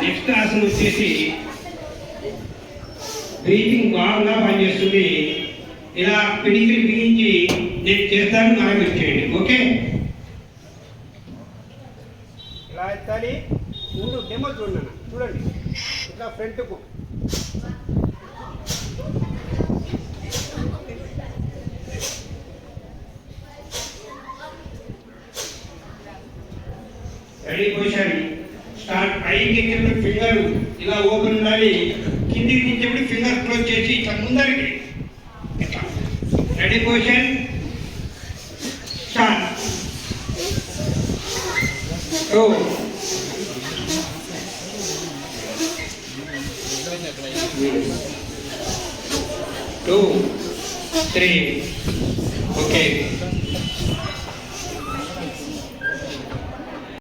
Next ఆసనం వచ్చేసి breathing బాగా పనిచేస్తుంది. ఇలా పిడికిలు బిగించి నేను చేస్తాను, నాకు వచ్చేయండి. ఓకే, ఇలా ఎత్తాలి. ముందు డెమో చూడండి, చూడండి ఇట్లా ఫ్రంట్కు రెడీ పొజిషన్ స్టార్ట్. పైకి ఎక్కినప్పుడు ఫింగర్ ఇలా ఓపెన్ ఉండాలి, కిందికి దించేప్పుడు ఫింగర్ క్లోజ్ చేసి ఇట్లా ముందరికి. Ready position start. 2 2 3 ఓకే.